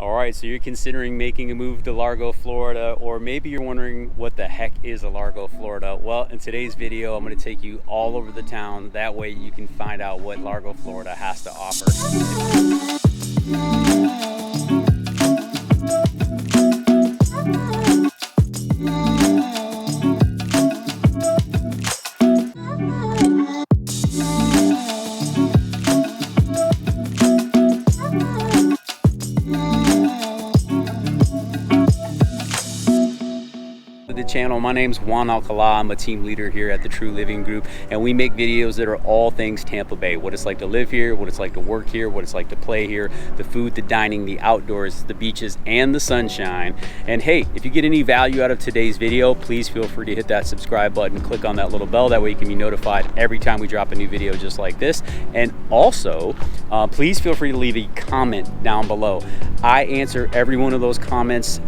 All right, so you're considering making a move to Largo, Florida, or maybe you're wondering what the heck is a Largo, Florida. Well, in today's video, I'm going to take you all over the town. That way you can find out what Largo, Florida has to offer. The channel. My name's Juan Alcala. I'm a team leader here at the True Living Group, and we make videos that are all things Tampa Bay. What it's like to live here, what it's like to work here, what it's like to play here, the food, the dining, the outdoors, the beaches, and the sunshine. And hey, if you get any value out of today's video, please feel free to hit that subscribe button, click on that little bell. That way you can be notified every time we drop a new video just like this. And also, please feel free to leave a comment down below. I answer every one of those comments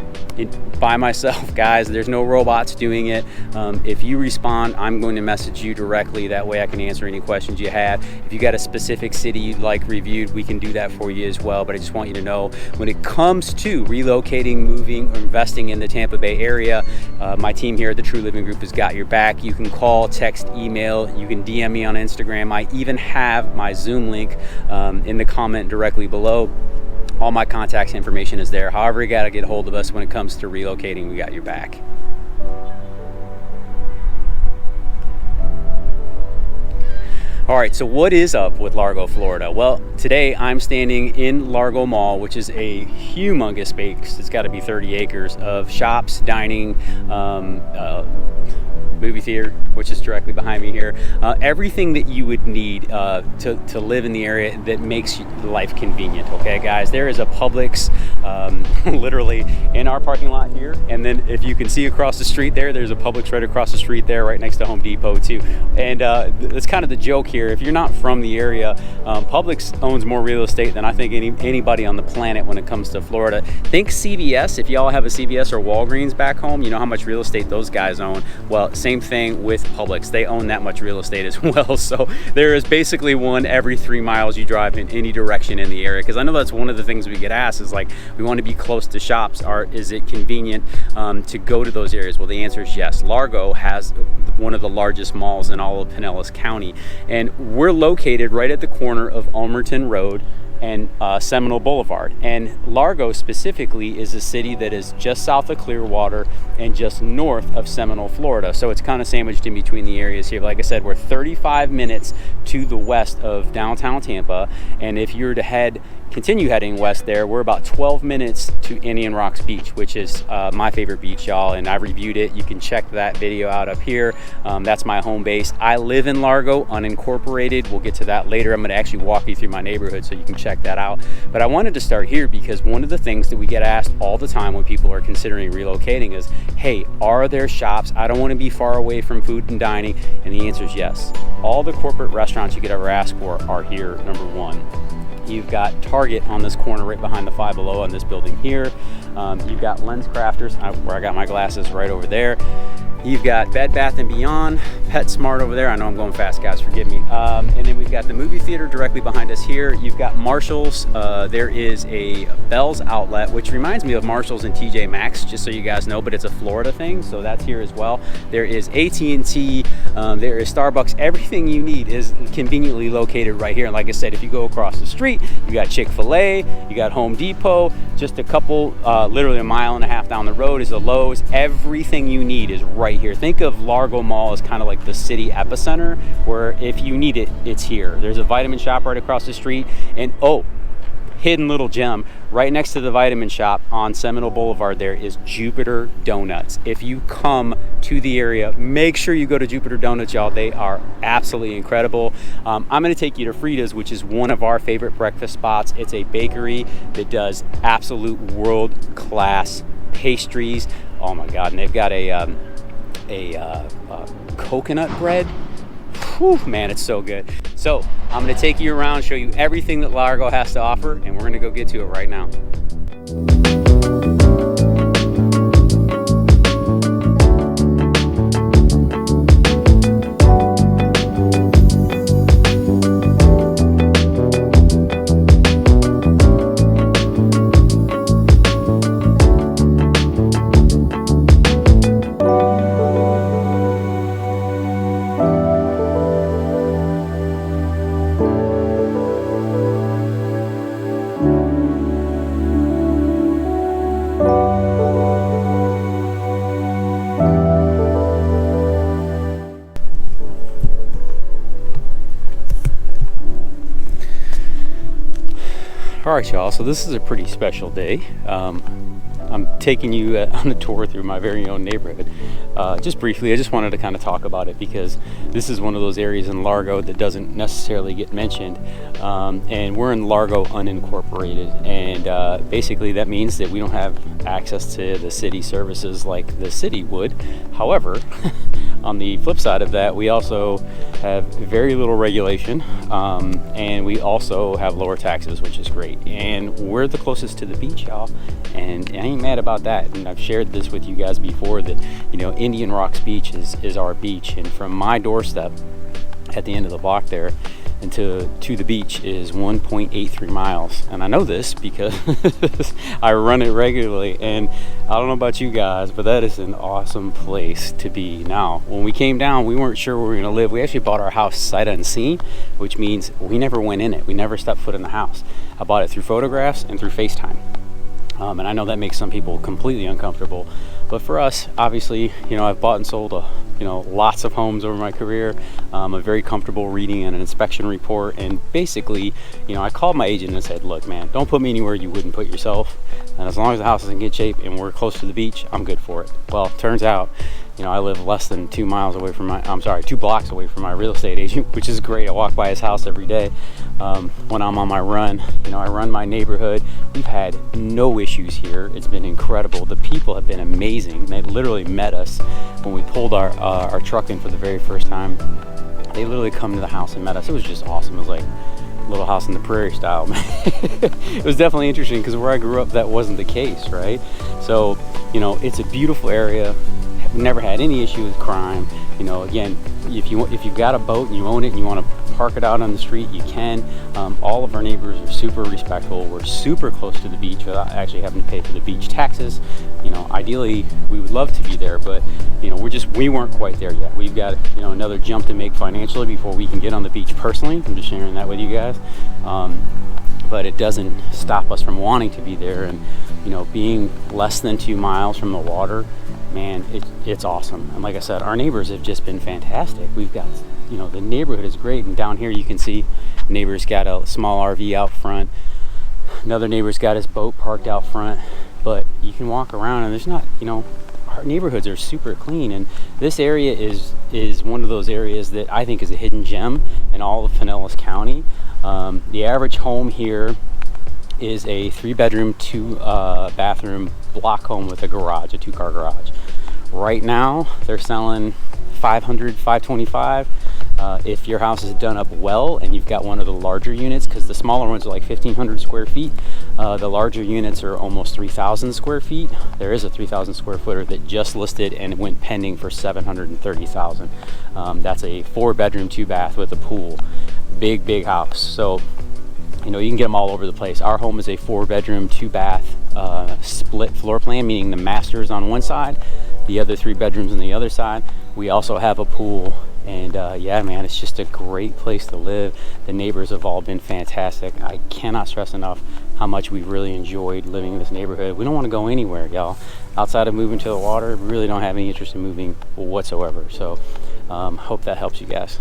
by myself, guys. There's no robots doing it. If you respond, I'm going to message you directly. That way I can answer any questions you have. If you got a specific city you'd like reviewed, we can do that for you as well. But I just want you to know, when it comes to relocating, moving, or investing in the Tampa Bay area, my team here at the True Living Group has got your back. You can call, text, email, you can DM me on Instagram. I even have my Zoom link in the comment directly below. All my contact information is there. However you got to get a hold of us when it comes to relocating, we got your back. All right, so what is up with Largo, Florida? Well, today I'm standing in Largo Mall, which is a humongous space. It's got to be 30 acres of shops, dining, movie theater, which is directly behind me here. Everything that you would need to live in the area that makes life convenient, okay, guys? There is a Publix literally in our parking lot here, and then if you can see across the street there's a Publix right across the street there, right next to Home Depot too. And that's kind of the joke here. If you're not from the area, Publix owns more real estate than I think anybody on the planet when it comes to Florida. Think CVS. If y'all have a CVS or Walgreens back home, you know how much real estate those guys own. Well, same thing with Publix. They own that much real estate as well. So there is basically one every 3 miles you drive in any direction in the area. Because I know that's one of the things we get asked is like, we want to be close to shops. Is it convenient to go to those areas? Well, the answer is yes. Largo has one of the largest malls in all of Pinellas County. And we're located right at the corner of Ulmerton Road and Seminole Boulevard. And Largo specifically is a city that is just south of Clearwater and just north of Seminole, Florida. So it's kind of sandwiched in between the areas here. Like I said, we're 35 minutes to the west of downtown Tampa. And if you were to continue heading west there, we're about 12 minutes to Indian Rocks Beach, which is my favorite beach, y'all, and I've reviewed it. You can check that video out up here. That's my home base. I live in Largo, unincorporated. We'll get to that later. I'm going to actually walk you through my neighborhood so you can check that out. But I wanted to start here because one of the things that we get asked all the time when people are considering relocating is, hey, are there shops? I don't want to be far away from food and dining. And the answer is yes. All the corporate restaurants you could ever ask for are here, number one. You've got Target on this corner right behind the Five Below on this building here. You've got Lens Crafters, where I got my glasses, right over there. You've got Bed Bath & Beyond, PetSmart over there. I know I'm going fast, guys, forgive me. And then we've got the movie theater directly behind us here. You've got Marshall's. There is a Bell's outlet, which reminds me of Marshall's and TJ Maxx, just so you guys know, but it's a Florida thing, so that's here as well. There is AT&T, there is Starbucks. Everything you need is conveniently located right here. And like I said, if you go across the street, you got Chick-fil-A, you got Home Depot, just a couple, literally a mile and a half down the road is a Lowe's. Everything you need is right here. Think of Largo Mall as kind of like the city epicenter, where if you need it, it's here. There's a vitamin shop right across the street, and hidden little gem right next to the vitamin shop on Seminole Boulevard, there is Jupiter Donuts. If you come to the area, make sure you go to Jupiter Donuts, y'all. They are absolutely incredible. I'm going to take you to Frida's, which is one of our favorite breakfast spots. It's a bakery that does absolute world-class pastries. Oh my God, and they've got a coconut bread. Whew, man, it's so good. So I'm going to take you around, show you everything that Largo has to offer, and we're going to go get to it right now. All right, y'all, so this is a pretty special day. I'm taking you on a tour through my very own neighborhood. Just briefly, I just wanted to kind of talk about it because this is one of those areas in Largo that doesn't necessarily get mentioned. And we're in Largo unincorporated, and basically that means that we don't have access to the city services like the city would. However, on the flip side of that, we also have very little regulation, and we also have lower taxes, which is great. And we're the closest to the beach, y'all, and I ain't mad about that. And I've shared this with you guys before that, you know, Indian Rocks Beach is our beach, and from my doorstep at the end of the block there and to the beach is 1.83 miles. And I know this because I run it regularly, and I don't know about you guys, but that is an awesome place to be. Now, when we came down, we weren't sure where we were going to live. We actually bought our house sight unseen, which means we never went in it. We never stepped foot in the house. I bought it through photographs and through FaceTime. And I know that makes some people completely uncomfortable, but for us, obviously, you know, I've bought and sold lots of homes over my career. I'm very comfortable reading an inspection report, and basically, you know, I called my agent and said, look, man, don't put me anywhere you wouldn't put yourself, and as long as the house is in good shape and we're close to the beach, I'm good for it. Well, turns out, you know, I live less than 2 blocks away from my real estate agent, which is great. I walk by his house every day. When I'm on my run, you know, I run my neighborhood. We've had no issues here. It's been incredible. The people have been amazing. They literally met us when we pulled our truck in for the very first time. They literally come to the house and met us. It was just awesome. It was like Little House on the Prairie style. It was definitely interesting because where I grew up, that wasn't the case, right? So, you know, it's a beautiful area. Never had any issue with crime. You know, again, if you've got a boat and you own it and you want to park it out on the street, you can. All of our neighbors are super respectful. We're super close to the beach without actually having to pay for the beach taxes. You know, ideally we would love to be there, but you know, we weren't quite there yet. We've got, you know, another jump to make financially before we can get on the beach personally. I'm just sharing that with you guys. But it doesn't stop us from wanting to be there, and you know, being less than 2 miles from the water, man, it's awesome. And like I said, our neighbors have just been fantastic. We've got, you know, the neighborhood is great, and down here you can see neighbor's got a small RV out front. Another neighbor's got his boat parked out front, but you can walk around and there's not, you know, our neighborhoods are super clean, and this area is one of those areas that I think is a hidden gem in all of Pinellas County. The average home here is a 3-bedroom, 2-bathroom block home with a garage, a 2-car garage. Right now, they're selling $500, $525. If your house is done up well and you've got one of the larger units, because the smaller ones are like 1,500 square feet, the larger units are almost 3,000 square feet. There is a 3,000 square footer that just listed and went pending for $730,000. That's a 4-bedroom, 2-bath with a pool. Big house. So, you know, you can get them all over the place. Our home is a 4-bedroom, 2-bath split floor plan, meaning the master is on one side, the other 3 bedrooms on the other side. We also have a pool, and yeah, man, it's just a great place to live. The neighbors have all been fantastic. I cannot stress enough how much we really enjoyed living in this neighborhood. We don't want to go anywhere, y'all. Outside of moving to the water, we really don't have any interest in moving whatsoever. So hope that helps you guys.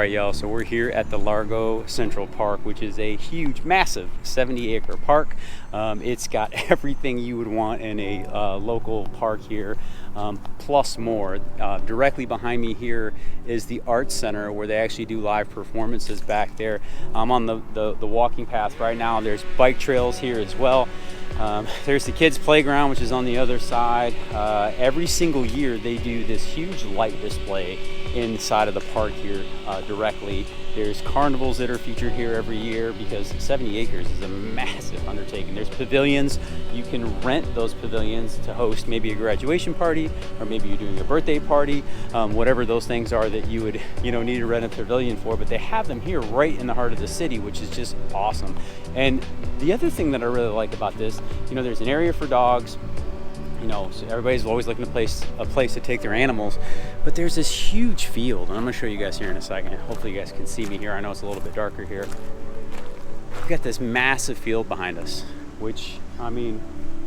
right, y'all, so we're here at the Largo Central Park, which is a huge, massive 70-acre park. It's got everything you would want in a local park here, plus more. Directly behind me here is the Arts Center, where they actually do live performances back there. I'm on the walking path right now. There's bike trails here as well. There's the kids' playground, which is on the other side. Every single year they do this huge light display inside of the park here directly. There's carnivals that are featured here every year because 70 acres is a massive undertaking. There's pavilions. You can rent those pavilions to host maybe a graduation party, or maybe you're doing a birthday party, whatever those things are that you would need to rent a pavilion for. But they have them here right in the heart of the city, which is just awesome. And the other thing that I really like about this, there's an area for dogs. So everybody's always looking to a place to take their animals, but there's this huge field, and I'm gonna show you guys here in a second. Hopefully you guys can see me here. I know it's a little bit darker here. We've got this massive field behind us, which,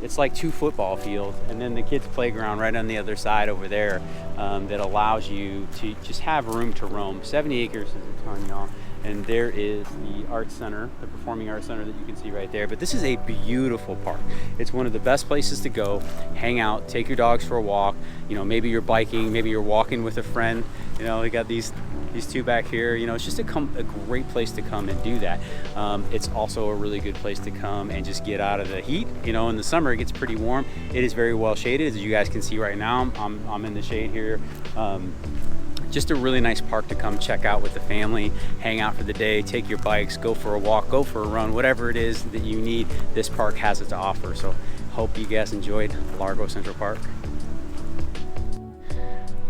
it's like 2 football fields, and then the kids' playground right on the other side over there that allows you to just have room to roam. 70 acres is a ton, y'all. And there is the Arts Center, the Performing Arts Center that you can see right there. But this is a beautiful park. It's one of the best places to go, hang out, take your dogs for a walk. Maybe you're biking, maybe you're walking with a friend. We got these 2 back here. It's just a great place to come and do that. It's also a really good place to come and just get out of the heat. In the summer it gets pretty warm. It is very well shaded, as you guys can see right now. I'm in the shade here. Just a really nice park to come check out with the family, hang out for the day, take your bikes, go for a walk, go for a run, whatever it is that you need, this park has it to offer. So hope you guys enjoyed Largo Central Park.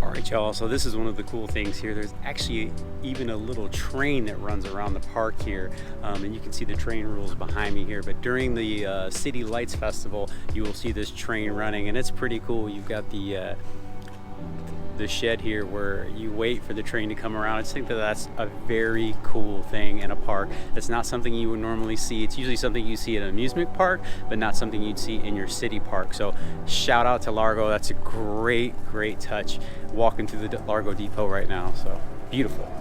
All right, y'all, so this is one of the cool things here. There's actually even a little train that runs around the park here, and you can see the train rules behind me here. But during the City Lights Festival, you will see this train running, and it's pretty cool. You've got the shed here where you wait for the train to come around. I just think that that's a very cool thing in a park. It's not something you would normally see. It's usually something you see at an amusement park, but not something you'd see in your city park. So shout out to Largo. That's a great touch. Walking through the Largo Depot right now, so beautiful.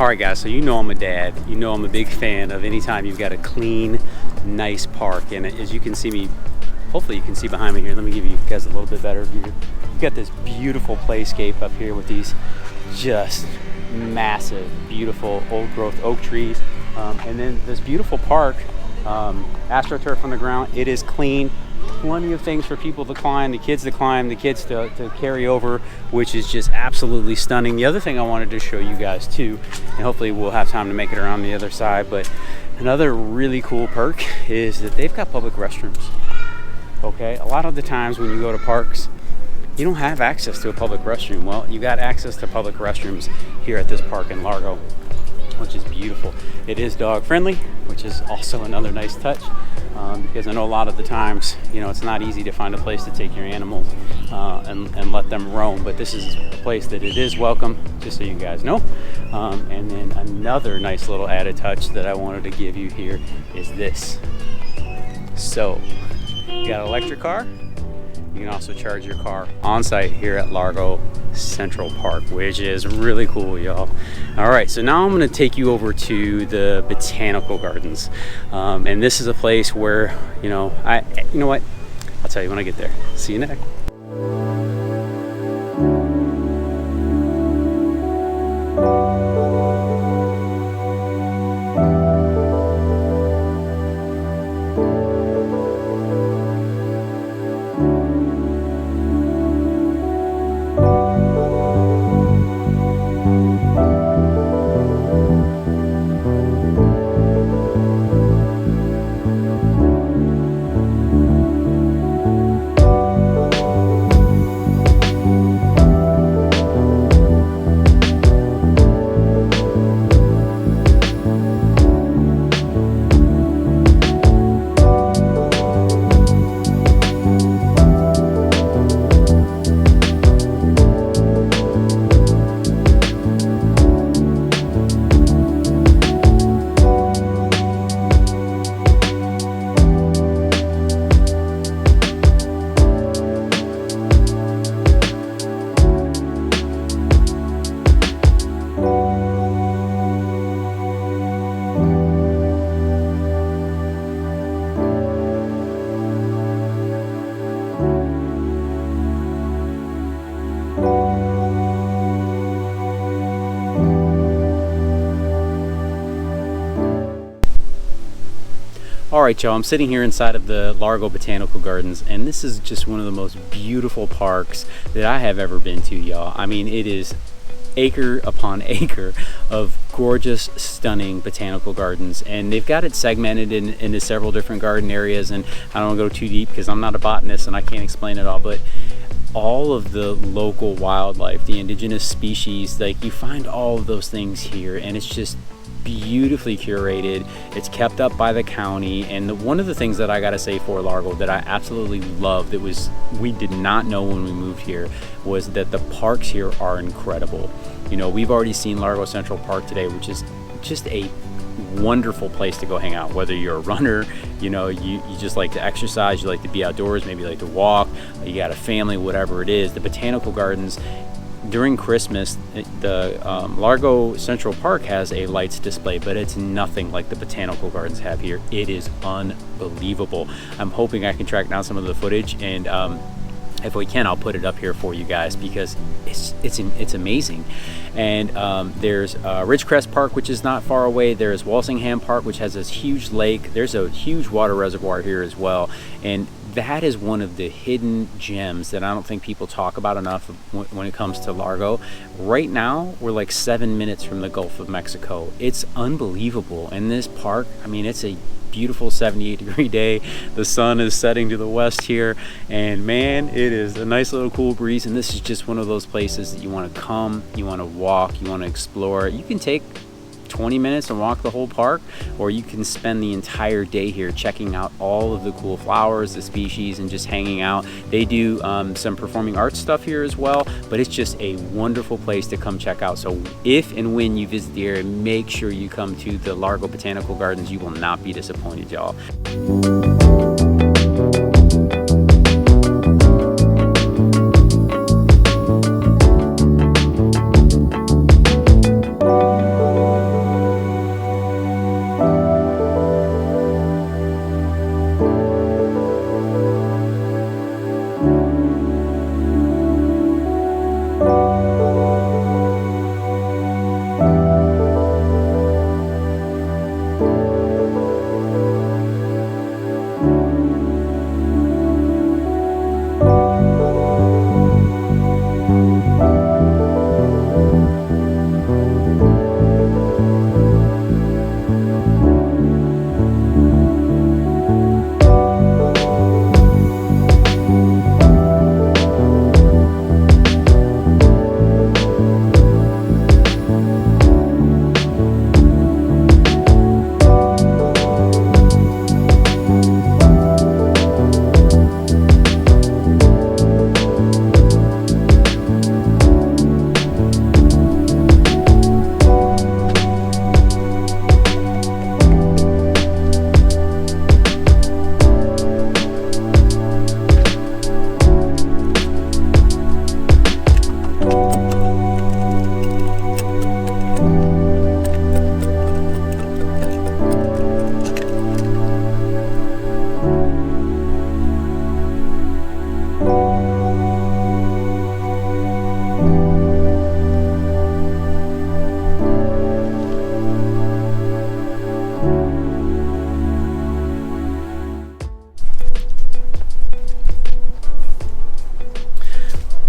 Alright guys, so I'm a dad. I'm a big fan of anytime you've got a clean, nice park. And as you can see me, hopefully you can see behind me here. Let me give you guys a little bit better view. You've got this beautiful playscape up here with these just massive, beautiful old growth oak trees. And then this beautiful park, AstroTurf on the ground. It is clean. Plenty of things for people to climb, the kids to climb, the kids to carry over, which is just absolutely stunning. The other thing I wanted to show you guys too, and hopefully we'll have time to make it around the other side, but another really cool perk is that they've got public restrooms. Okay, a lot of the times when you go to parks, you don't have access to a public restroom. Well, you got access to public restrooms here at this park in Largo, which is beautiful. It is dog friendly, which is also another nice touch, because I know a lot of the times, it's not easy to find a place to take your animals and let them roam, but this is a place that it is welcome, just so you guys know. And then another nice little added touch that I wanted to give you here is this. So, you got an electric car. You can also charge your car on site here at Largo Central Park, which is really cool, y'all. All right, so now I'm going to take you over to the Botanical Gardens, and this is a place where you know what, I'll tell you when I get there. See you next. All right, y'all, I'm sitting here inside of the Largo Botanical Gardens, and this is just one of the most beautiful parks that I have ever been to, y'all. I mean, it is acre upon acre of gorgeous, stunning botanical gardens, and they've got it segmented into several different garden areas, and I don't want to go too deep because I'm not a botanist and I can't explain it all, but all of the local wildlife, the indigenous species, like you find all of those things here, and it's just beautifully curated. It's kept up by the county, and one of the things that I gotta say for Largo that I absolutely love, that was we did not know when we moved here, was that the parks here are incredible. You know, we've already seen Largo Central Park today, which is just a wonderful place to go hang out, whether you're a runner, you know, you just like to exercise, you like to be outdoors, maybe you like to walk, you got a family, whatever it is. The Botanical Gardens, during Christmas, the Largo Central Park has a lights display, but it's nothing like the Botanical Gardens have here. It is unbelievable. I'm hoping I can track down some of the footage, and if we can, I'll put it up here for you guys because it's amazing. And there's Ridgecrest Park, which is not far away. There's Walsingham Park, which has this huge lake. There's a huge water reservoir here as well, and that is one of the hidden gems that I don't think people talk about enough when it comes to Largo. Right now, we're like 7 minutes from the Gulf of Mexico. It's unbelievable. And this park, I mean, it's a beautiful 78-degree day. The sun is setting to the west here, and man, it is a nice little cool breeze. And this is just one of those places that you want to come, you want to walk, you want to explore. You can take 20 minutes and walk the whole park, or you can spend the entire day here checking out all of the cool flowers, the species, and just hanging out. They do some performing arts stuff here as well, but it's just a wonderful place to come check out. So if and when you visit the area, make sure you come to the Largo Botanical Gardens. You will not be disappointed, y'all.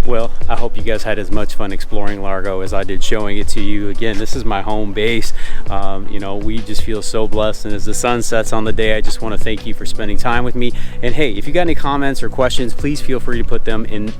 Well, I hope you guys had as much fun exploring Largo as I did showing it to you. Again, this is my home base. You know, we just feel so blessed, and as the sun sets on the day, I just want to thank you for spending time with me. And hey, if you got any comments or questions, please feel free to put them in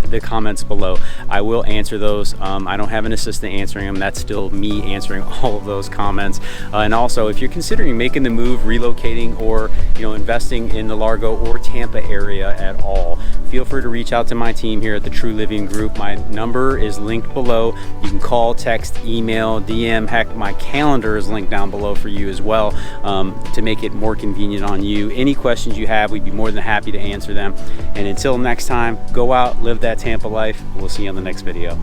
the comments below. I will answer those. I don't have an assistant answering them. That's still me answering all of those comments. And also, if you're considering making the move, relocating, or investing in the Largo or Tampa area at all, feel free to reach out to my team here at the True Living Group. My number is linked below. You can call, text, email, DM. Heck, my calendar is linked down below for you as well, to make it more convenient on you. Any questions you have, we'd be more than happy to answer them. And until next time, go out, live that Tampa life. We'll see you on the next video.